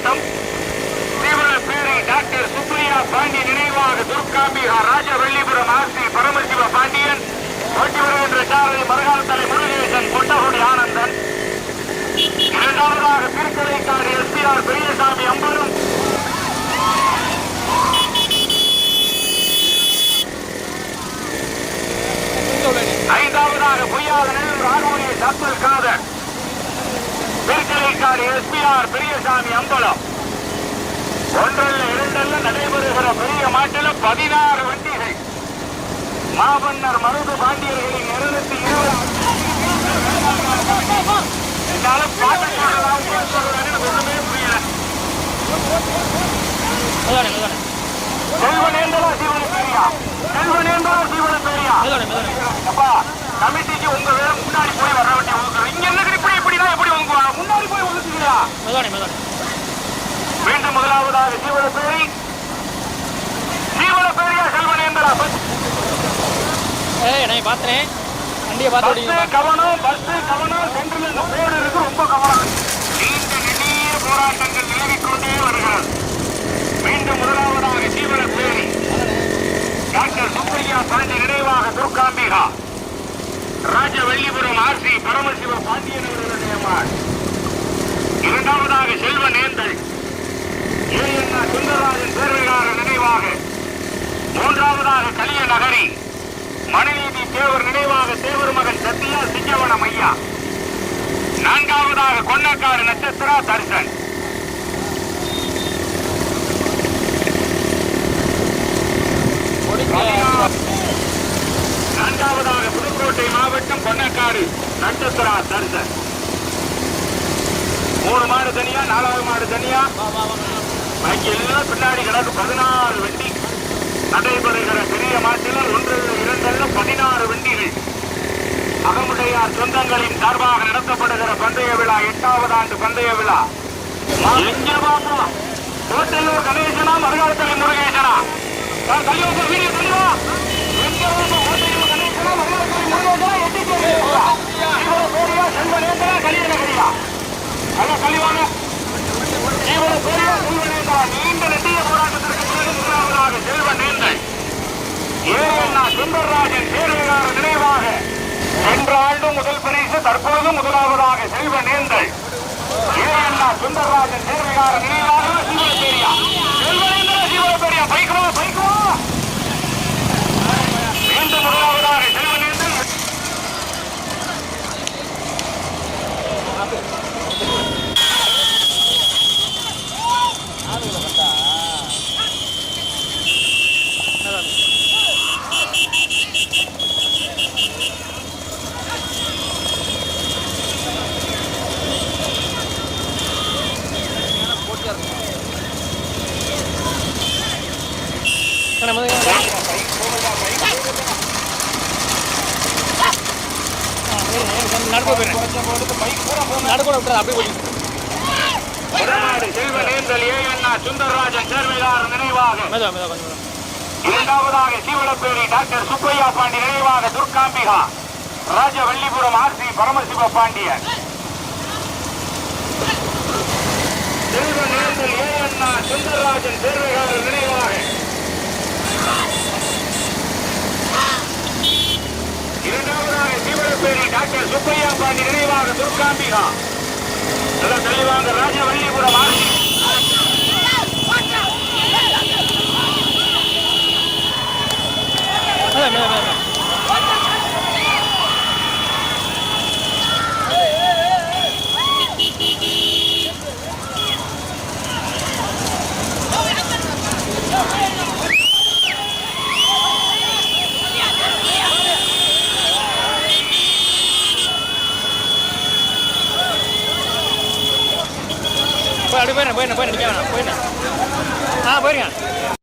மாவட்டம் தீவனப்பேரி டாக்டர் சுப்ரியா பாண்டி நினைவாக துர்காம்பிகா ராஜவல்லிபுரம் ஆர்சி பரமசிவ பாண்டியன் ஓட்டி வருகின்ற சாரதி மரகாலத்தலை முருகேசன் கொட்டகுடி ஆனந்தன். இரண்டாவதாக திருக்கலைக்காடு எஸ்பிஆர் பெரியசாமி அம்பலம். ஐந்தாவதாக பொய்யாதனூர் ஆர்வூரிய அப்துல் காதர் திருக்கலைக்காடு எஸ்பிஆர் பெரியசாமி அம்பலம். ஒன்றல்ல இரண்டல்ல நடைபெறுகிற பெரிய மாட்டில 16 வண்டிகள். மாமன்னர் மருது பாண்டியர்களின் 220 ஒண்ணுமே புரியல. செல்வனேந்தலா சிவனப்பேரியா, செல்வனேந்தலா சிவனப்பேரியா. அப்பா கமிட்டிக்கு உங்க வேற முன்னாடி போய் வர வேண்டிய இங்க என்ன இப்படி இப்படிதான் எப்படி முன்னாடி போய் ஒழுங்குங்களா. மீண்டும் முதலாவதாக சிவனப்பேரி, சிவனப்பேரியா செல்வனேந்தலா. பாத்துறேன் வண்டியை பார்த்து கவனம், பஸ் கவனம், சென்ட்ரல் இந்த போர்டு இருக்கு, ரொம்ப கவனம். நீண்ட நெடிய போராட்டங்கள் நிலவிக் கொண்டே வருகிறது. மீண்டும் முதலாவதாக சீவனப்பேரி டாக்டர் சுப்ரியா பாண்டி நினைவாக துர்காம்பிகா ராஜவல்லிபுரம் ஆர்சி பரமசிவ பாண்டியன் அவர்களுடைய மாள். இரண்டாவதாக செல்வனேந்தல் ஏஎன்ஆ சுந்தரராஜன் சேர்வையாளர் நினைவாக. மூன்றாவதாக கலிய நகரி மணிநீதி தேவர் நினைவாக தேவர் மகன் சத்தியா சிங்கவனம் ஐயா. நான்காவதாக கொன்னக்காடு நட்சத்திரா தர்சன். நான்காவதாக புதுக்கோட்டை மாவட்டம் கொன்னக்காடு நட்சத்திரா தர்சன். 3 மாடு தனியா, 4வது மாடு தனியா, பாக்கி எல்லாம் பின்னாடி கிடக்கு. 16 வண்டி நடைபெறுகிற பெரிய மாட்டில் 1 2 16 வண்டிகள். அகமுடையார் சொந்தங்களின் சார்பாக நடத்தப்படுகிற பந்தய விழா 8வது ஆண்டு பந்தய விழா. கோட்டையூர் கணேசனா மருகாலத்தலை முருகேசனா கலியோக வீடியோ தெளிவா. கோட்டையூர் கணேசனா மருகாலத்தலை முருகேசனா எட்டியா செல்வனேந்தரா கலிய நகரியா. அல்ல கலிவான நீண்ட நெட்டிய போராட்டத்திற்கு பிறகு முதலாவதாக செல்வனேந்தல் ஏஎன்ஆ சுந்தரராஜன் சேர்வையாளர் நினைவாக. சென்ற ஆண்டு முதல் பரிசு, தற்போது முதலாவதாக செல்வனேந்தல் ஏஎன்ஆ சுந்தரராஜன் சேர்வையாளர் நினைவாக. சிவனப்பேரியா செல்வனேந்தல சிவனப்பேரியா பைக்குவா பைக்குவா. மீண்டும் முதலாவதாக செல்வனேந்தல். செல்வனேந்தல் ஏஎன்ஆ சுந்தரராஜன் சேர்வையாளர் நினைவாக. இரண்டாவதாக சீவனப்பேரி டாக்டர் சுப்பையா பாண்டி நினைவாக துர்காம்பிகா ராஜவல்லிபுரம் ஆர்சி பரமசிவ பாண்டியன். செல்வனேந்தல் ஏஎன்ஆ சுந்தரராஜன் சேர்வையாளர் நினைவாக. இரண்டாவதாக சீவனப்பேரி டாக்டர் சுப்பையா பாண்டி நினைவாக துர்காம்பிகா நல்ல தெளிவாங்க ராஜவல்லிபுரம் ஆர்சி. அப்படி போயிருங்க போயிருங்க போயிருங்க போயிருங்க. போயிருங்க.